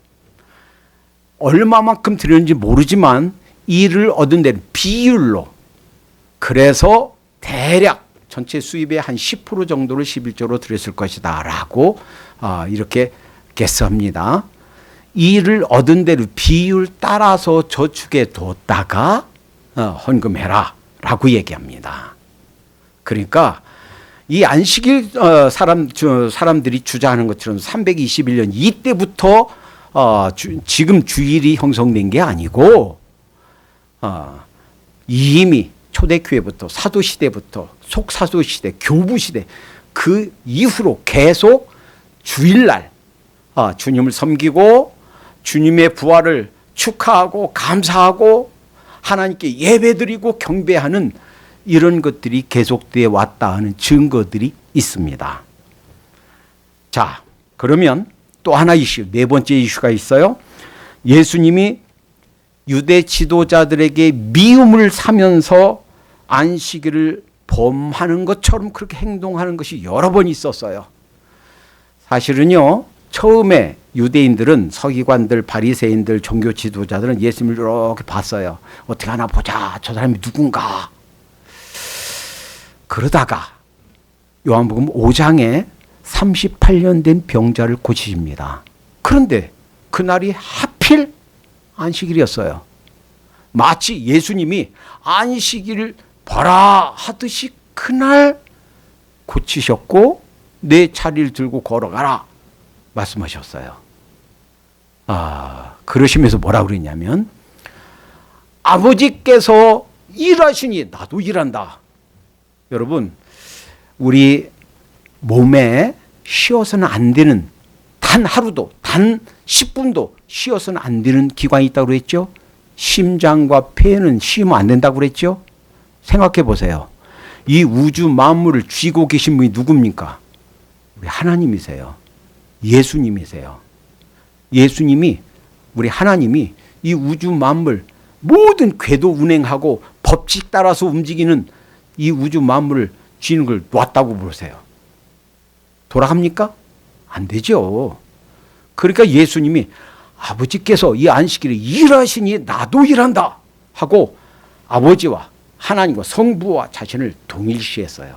얼마만큼 드렸는지 모르지만 이를 얻은 데는 비율로, 그래서 대략 전체 수입의 한 10% 정도를 11조로 드렸을 것이다 라고 이렇게 개수합니다. 이를 얻은 대로 비율 따라서 저축해 뒀다가 헌금해라 라고 얘기합니다. 그러니까 이 안식일 사람들이 주장하는 것처럼 321년 이때부터 지금 주일이 형성된 게 아니고 이미 초대교회부터 사도시대부터 속사도시대, 교부시대 그 이후로 계속 주일날 주님을 섬기고 주님의 부활을 축하하고 감사하고 하나님께 예배드리고 경배하는 이런 것들이 계속되어 왔다 하는 증거들이 있습니다. 자, 그러면 또 하나 이슈, 네 번째 이슈가 있어요. 예수님이 유대 지도자들에게 미움을 사면서 안식일을 범하는 것처럼 그렇게 행동하는 것이 여러 번 있었어요. 사실은요, 처음에 유대인들은 서기관들, 바리새인들, 종교 지도자들은 예수님을 이렇게 봤어요. 어떻게 하나 보자. 저 사람이 누군가. 그러다가 요한복음 5장에 38년 된 병자를 고치십니다. 그런데 그날이 하필 안식일이었어요. 마치 예수님이 안식일을 봐라 하듯이 그날 고치셨고 내 자리를 들고 걸어가라 말씀하셨어요. 그러시면서 뭐라 그랬냐면 아버지께서 일하시니 나도 일한다. 여러분, 우리 몸에 쉬어서는 안 되는 단 하루도 단 10분도 쉬어서는 안 되는 기관이 있다고 그랬죠. 심장과 폐는 쉬면 안 된다고 그랬죠. 생각해 보세요. 이 우주 만물을 쥐고 계신 분이 누굽니까? 우리 하나님이세요. 예수님이세요. 예수님이, 우리 하나님이 이 우주 만물 모든 궤도 운행하고 법칙 따라서 움직이는 이 우주 만물을 쥐는 걸 놨다고 보세요. 돌아갑니까? 안 되죠. 그러니까 예수님이 아버지께서 이 안식일에 일하시니 나도 일한다 하고 아버지와 하나님과 성부와 자신을 동일시했어요.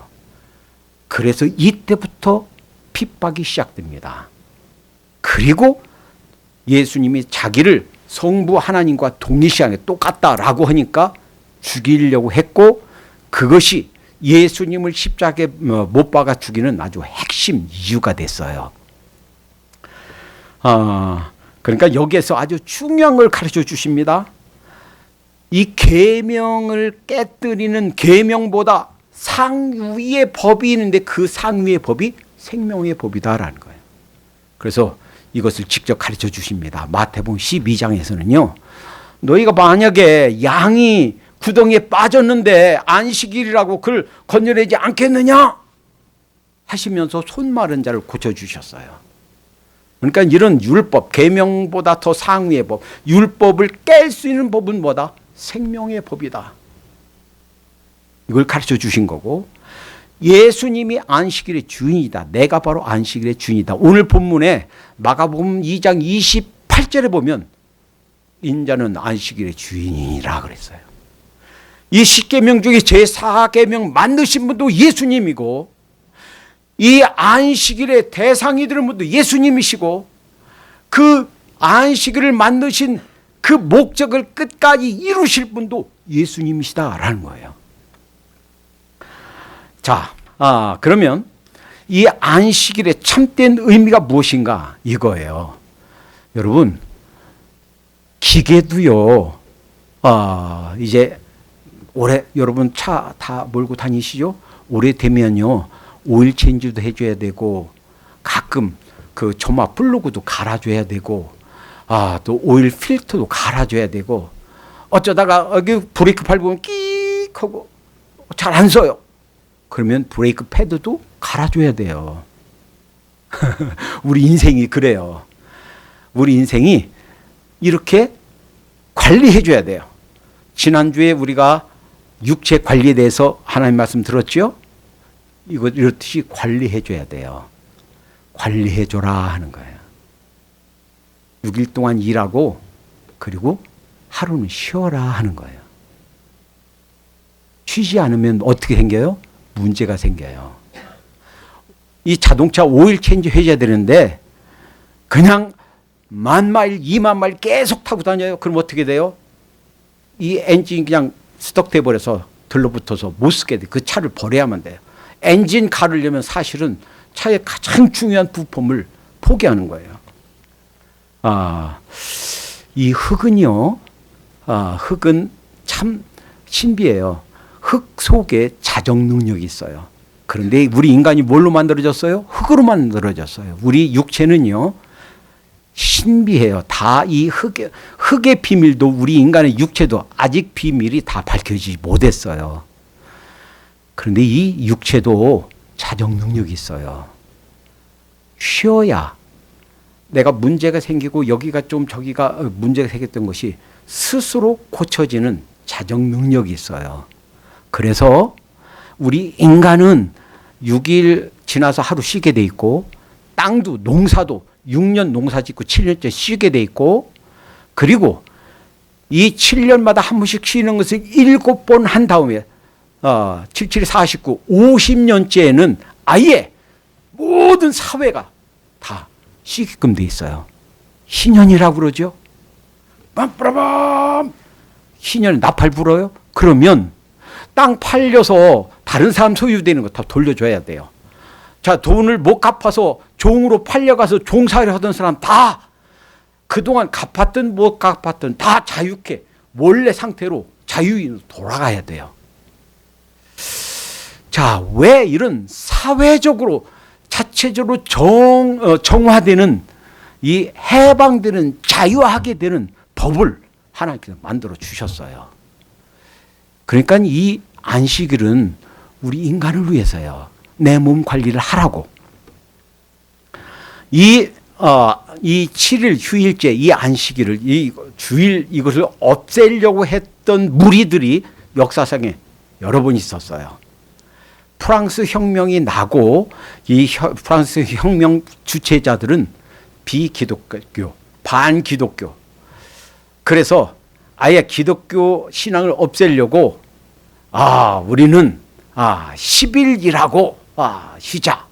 그래서 이때부터 핍박이 시작됩니다. 그리고 예수님이 자기를 성부 하나님과 동일시하게 똑같다라고 하니까 죽이려고 했고, 그것이 예수님을 십자가에 못 박아 죽이는 아주 핵심 이유가 됐어요. 그러니까 여기에서 아주 중요한 걸 가르쳐 주십니다. 이 계명을 깨뜨리는 계명보다 상위의 법이 있는데 그 상위의 법이 생명의 법이다라는 거예요. 그래서 이것을 직접 가르쳐 주십니다. 마태복음 12장에서는요. 너희가 만약에 양이 구덩이에 빠졌는데 안식일이라고 그걸 건져내지 않겠느냐 하시면서 손 마른 자를 고쳐주셨어요. 그러니까 이런 율법, 계명보다 더 상위의 법, 율법을 깰 수 있는 법은 뭐다? 생명의 법이다. 이걸 가르쳐 주신 거고, 예수님이 안식일의 주인이다. 내가 바로 안식일의 주인이다. 오늘 본문에 마가복음 2장 28절에 보면 인자는 안식일의 주인이라 그랬어요. 이 10계명 중에 제4계명 만드신 분도 예수님이고, 이 안식일의 대상이 되는 분도 예수님이시고, 그 안식일을 만드신 그 목적을 끝까지 이루실 분도 예수님이시다라는 거예요. 자, 그러면 이 안식일의 참된 의미가 무엇인가 이거예요. 여러분, 기계도요, 이제 올해 여러분 차 다 몰고 다니시죠? 오래되면요 오일 체인지도 해줘야 되고, 가끔 그 점화 플러그도 갈아줘야 되고, 또 오일 필터도 갈아줘야 되고, 어쩌다가 여기 브레이크 밟으면 끼익 하고 잘 안 써요. 그러면 브레이크 패드도 갈아줘야 돼요. 우리 인생이 그래요. 우리 인생이 이렇게 관리해줘야 돼요. 지난주에 우리가 육체 관리에 대해서 하나님 말씀 들었죠? 이거 이렇듯이 관리해줘야 돼요. 관리해줘라 하는 거예요. 6일 동안 일하고 그리고 하루는 쉬어라 하는 거예요. 쉬지 않으면 어떻게 생겨요? 문제가 생겨요. 이 자동차 오일 체인지 해줘야 되는데 그냥 10,000마일, 20,000마일 계속 타고 다녀요. 그럼 어떻게 돼요? 이 엔진이 그냥 스톡돼 버려서 들러붙어서 못 쓰게 돼. 그 차를 버려야만 돼요. 엔진 가르려면 사실은 차의 가장 중요한 부품을 포기하는 거예요. 이 흙은요, 흙은 참 신비해요. 흙 속에 자정 능력이 있어요. 그런데 우리 인간이 뭘로 만들어졌어요? 흙으로 만들어졌어요. 우리 육체는요, 신비해요. 다 이 흙의 비밀도 우리 인간의 육체도 아직 비밀이 다 밝혀지지 못했어요. 그런데 이 육체도 자정 능력이 있어요. 쉬어야 내가 문제가 생기고 여기가 좀 저기가 문제가 생겼던 것이 스스로 고쳐지는 자정 능력이 있어요. 그래서 우리 인간은 6일 지나서 하루 쉬게 돼 있고 땅도 농사도 6년 농사 짓고 7년째 쉬게 돼 있고 그리고 이 7년마다 한 번씩 쉬는 것을 7번 한 다음에 77, 49, 50년째에는 아예 모든 사회가 다 쉬게끔 돼 있어요. 희년이라고 그러죠. 빰빠라밤 희년 나팔 불어요. 그러면 땅 팔려서 다른 사람 소유되는 거 다 돌려줘야 돼요. 자, 돈을 못 갚아서 종으로 팔려가서 종살이 하던 사람 다 그동안 갚았든 못 갚았든 다 자유케 원래 상태로 자유인으로 돌아가야 돼요. 자, 왜 이런 사회적으로 자체적으로 정화되는 이 해방되는 자유하게 되는 법을 하나님께서 만들어 주셨어요. 그러니까 이 안식일은 우리 인간을 위해서요. 내 몸 관리를 하라고. 이 7일 휴일제, 이 안식일을, 이 주일 이것을 없애려고 했던 무리들이 역사상에 여러 번 있었어요. 프랑스 혁명이 나고 이 프랑스 혁명 주체자들은 비기독교, 반기독교. 그래서 아예 기독교 신앙을 없애려고 우리는 10일이라고 쉬자.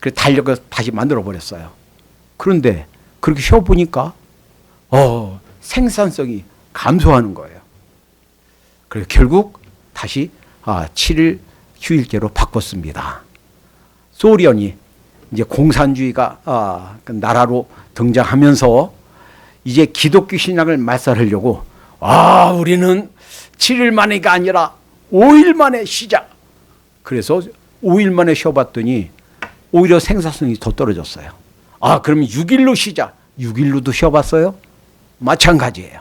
그래서 달력을 다시 만들어 버렸어요. 그런데 그렇게 쉬어보니까 생산성이 감소하는 거예요. 그래서 결국 다시 7일 휴일제로 바꿨습니다. 소련이 이제 공산주의가 나라로 등장하면서 이제 기독교 신앙을 말살하려고 우리는 7일 만에가 아니라 5일 만에 쉬자. 그래서 5일 만에 쉬어봤더니 오히려 생산성이 더 떨어졌어요. 그러면 6일로 쉬자. 6일로도 쉬어봤어요? 마찬가지예요.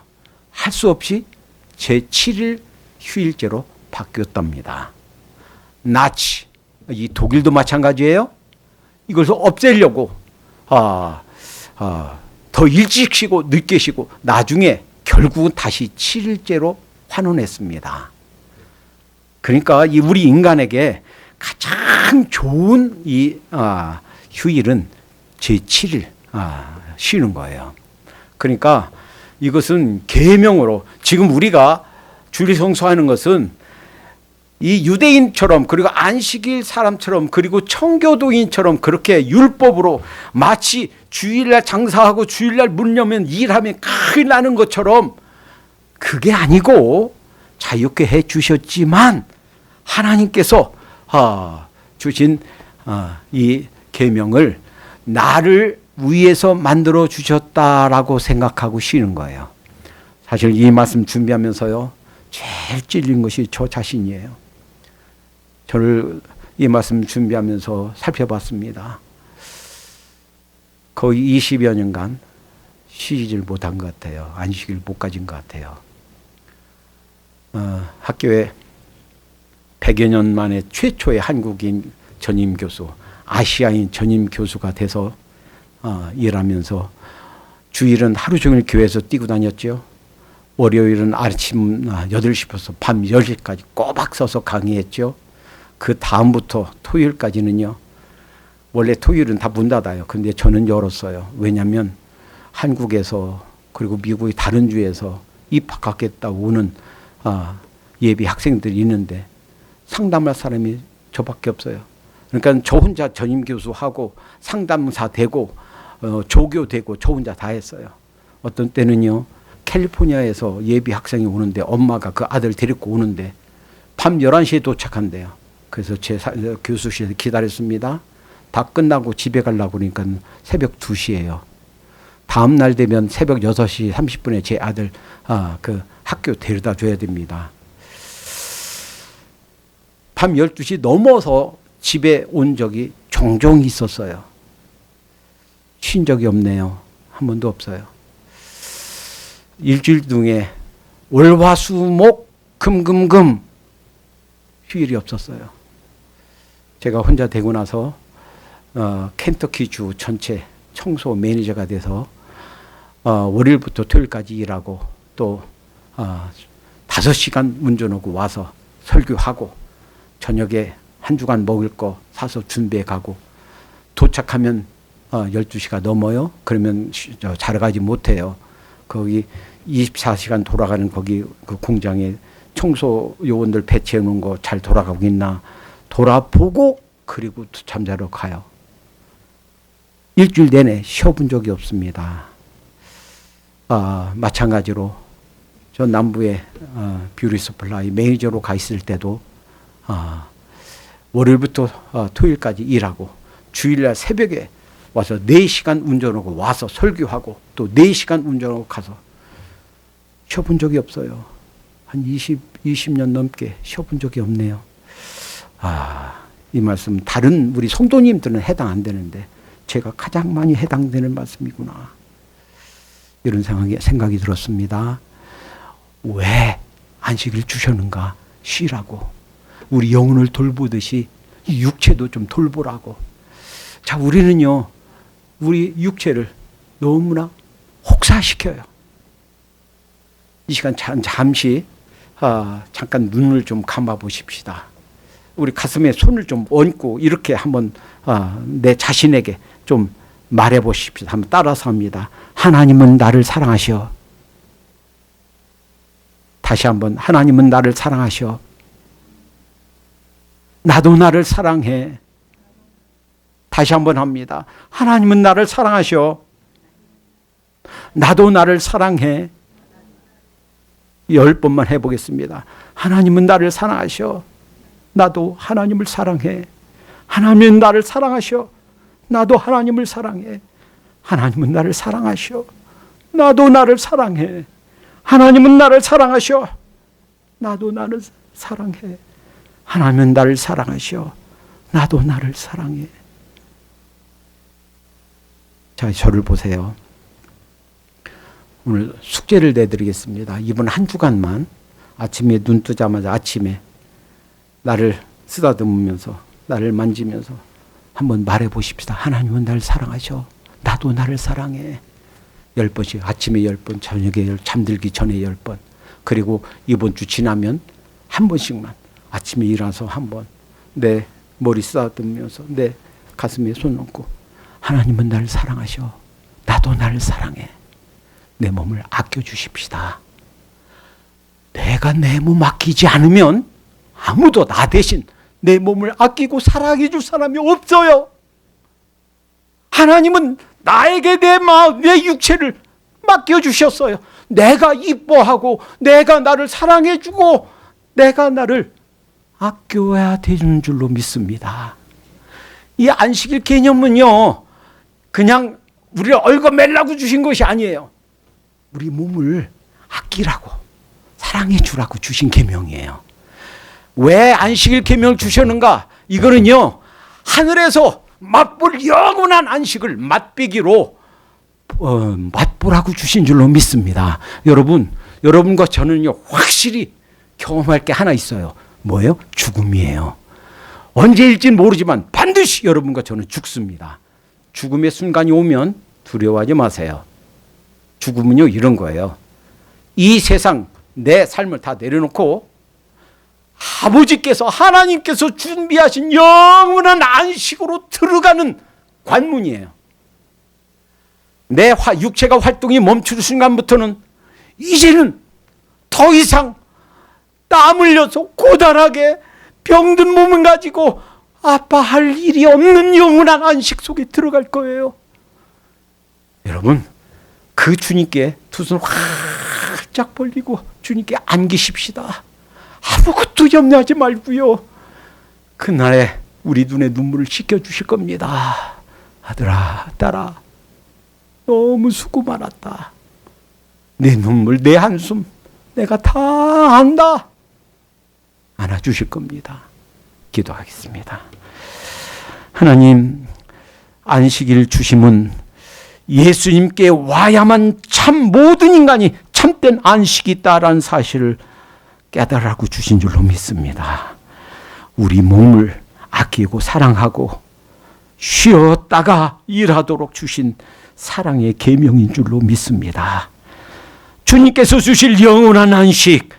할 수 없이 제7일 휴일제로 바뀌었답니다. 나치, 이 독일도 마찬가지예요. 이것을 없애려고 더 일찍 쉬고 늦게 쉬고 나중에 결국은 다시 7일제로 환원했습니다. 그러니까 이 우리 인간에게 가장 좋은 이 휴일은 제7일 쉬는 거예요. 그러니까 이것은 계명으로 지금 우리가 주일 성수하는 것은 이 유대인처럼 그리고 안식일 사람처럼 그리고 청교도인처럼 그렇게 율법으로 마치 주일날 장사하고 주일날 문 열면 일하면 큰일 나는 것처럼 그게 아니고 자유롭게 해 주셨지만 하나님께서 주신 이 계명을 나를 위해서 만들어 주셨다라고 생각하고 쉬는 거예요. 사실 이 말씀 준비하면서요 제일 찔린 것이 저 자신이에요. 저를 이 말씀 준비하면서 살펴봤습니다. 거의 20여 년간 쉬지를 못한 것 같아요. 안식일 못 가진 것 같아요. 학교에 100여 년 만에 최초의 한국인 전임 교수, 아시아인 전임 교수가 돼서 일하면서 주일은 하루 종일 교회에서 뛰고 다녔죠. 월요일은 아침 8시부터 밤 10시까지 꼬박 서서 강의했죠. 그 다음부터 토요일까지는요. 원래 토요일은 다 문 닫아요. 근데 저는 열었어요. 왜냐하면 한국에서 그리고 미국의 다른 주에서 입학하겠다고 오는 예비 학생들이 있는데 상담할 사람이 저밖에 없어요. 그러니까 저 혼자 전임 교수하고 상담사 되고 조교 되고 저 혼자 다 했어요. 어떤 때는요, 캘리포니아에서 예비 학생이 오는데 엄마가 그 아들 데리고 오는데 밤 11시에 도착한대요. 그래서 제 교수실에서 기다렸습니다. 다 끝나고 집에 가려고 그러니까 새벽 2시예요. 다음 날 되면 새벽 6시 30분에 제 아들 그 학교 데려다 줘야 됩니다. 밤 12시 넘어서 집에 온 적이 종종 있었어요. 쉰 적이 없네요. 한 번도 없어요. 일주일 중에 월화수목 금금금 휴일이 없었어요. 제가 혼자 되고 나서 켄터키 주 전체 청소 매니저가 돼서 월요일부터 토요일까지 일하고 또 5시간 운전하고 와서 설교하고 저녁에 한 주간 먹을 거 사서 준비해 가고 도착하면 12시가 넘어요. 그러면 자러 가지 못해요. 거기 24시간 돌아가는 거기 그 공장에 청소 요원들 배치해 놓은 거 잘 돌아가고 있나 돌아보고 그리고 잠자러 가요. 일주일 내내 쉬어본 적이 없습니다. 마찬가지로 저 남부에 뷰티 서플라이 매니저로 가 있을 때도 월요일부터 토요일까지 일하고 주일날 새벽에 와서 4시간 운전하고 와서 설교하고 또 4시간 운전하고 가서 쉬어본 적이 없어요. 한 20년 넘게 쉬어본 적이 없네요. 이 말씀 다른 우리 성도님들은 해당 안 되는데 제가 가장 많이 해당되는 말씀이구나. 이런 생각이 들었습니다. 왜 안식일 주셨는가? 쉬라고. 우리 영혼을 돌보듯이 육체도 좀 돌보라고. 자, 우리는요, 우리 육체를 너무나 혹사시켜요. 이 시간 잠시 잠깐 눈을 좀 감아 보십시다. 우리 가슴에 손을 좀 얹고 이렇게 한번 내 자신에게 좀 말해 보십시다. 한번 따라서 합니다. 하나님은 나를 사랑하시오. 다시 한번 하나님은 나를 사랑하시오. 나도 나를 사랑해. 다시 한번 합니다. 하나님은 나를 사랑하시오. 나도 나를 사랑해. 10번만 해보겠습니다. 하나님은 나를 사랑하시오. 나도 하나님을 사랑해. 하나님은 나를 사랑하시오. 나도 하나님을 사랑해. 하나님은 나를 사랑하시오. 나도 나를 사랑해. 하나님은 나를 사랑하시오. 나도 나를 사랑해. 하나님은 나를 사랑하시오. 나도 나를 사랑해. 자, 저를 보세요. 오늘 숙제를 내드리겠습니다. 이번 한 주간만 아침에 눈 뜨자마자 아침에 나를 쓰다듬으면서 나를 만지면서 한번 말해 보십시다. 하나님은 나를 사랑하셔. 나도 나를 사랑해. 10번씩 아침에 10번, 저녁에 잠들기 전에 10번. 그리고 이번 주 지나면 한 번씩만 아침에 일어나서 한 번 내 머리 쓰다듬으면서 내 가슴에 손 얹고 하나님은 나를 사랑하셔. 나도 나를 사랑해. 내 몸을 아껴주십시다. 내가 내 몸 아끼지 않으면 아무도 나 대신 내 몸을 아끼고 사랑해 줄 사람이 없어요. 하나님은 나에게 내 마음, 내 육체를 맡겨주셨어요. 내가 이뻐하고 내가 나를 사랑해주고 내가 나를 아껴야 되는 줄로 믿습니다. 이 안식일 개념은요, 그냥 우리를 얽어매려고 주신 것이 아니에요. 우리 몸을 아끼라고 사랑해 주라고 주신 계명이에요. 왜 안식일 계명을 주셨는가? 이거는요, 하늘에서 맛볼 영원한 안식을 맛보기로 맛보라고 주신 줄로 믿습니다. 여러분과 저는요, 확실히 경험할 게 하나 있어요. 뭐예요? 죽음이에요. 언제일진 모르지만 반드시 여러분과 저는 죽습니다. 죽음의 순간이 오면 두려워하지 마세요. 죽음은요, 이런 거예요. 이 세상 내 삶을 다 내려놓고 아버지께서, 하나님께서 준비하신 영원한 안식으로 들어가는 관문이에요. 내 육체가 활동이 멈추는 순간부터는 이제는 더 이상 땀 흘려서 고단하게 병든 몸을 가지고 아파할 일이 없는 영원한 안식 속에 들어갈 거예요. 여러분, 그 주님께 두 손 활짝 벌리고 주님께 안기십시다. 아무것도 염려하지 말고요. 그날에 우리 눈에 눈물을 씻겨주실 겁니다. 아들아, 딸아, 너무 수고 많았다. 내 눈물, 내 한숨 내가 다 안다. 안아주실 겁니다. 기도하겠습니다. 하나님, 안식일 주심은 예수님께 와야만 참 모든 인간이 참된 안식이 있다라는 사실을 깨달으라고 주신 줄로 믿습니다. 우리 몸을 아끼고 사랑하고 쉬었다가 일하도록 주신 사랑의 계명인 줄로 믿습니다. 주님께서 주실 영원한 안식,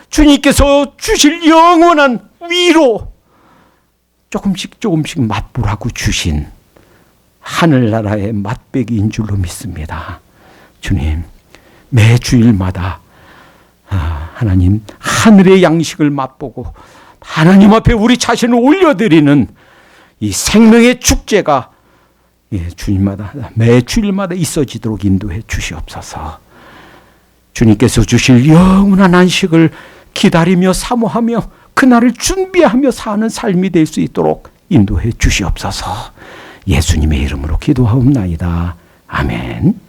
주님께서 주실 영원한 위로 조금씩 맛보라고 주신 하늘나라의 맛배기인 줄로 믿습니다. 주님, 매 주일마다 하나님 하늘의 양식을 맛보고 하나님 앞에 우리 자신을 올려드리는 이 생명의 축제가 주님마다 매 주일마다 있어지도록 인도해 주시옵소서. 주님께서 주실 영원한 안식을 기다리며 사모하며 그날을 준비하며 사는 삶이 될 수 있도록 인도해 주시옵소서. 예수님의 이름으로 기도하옵나이다. 아멘.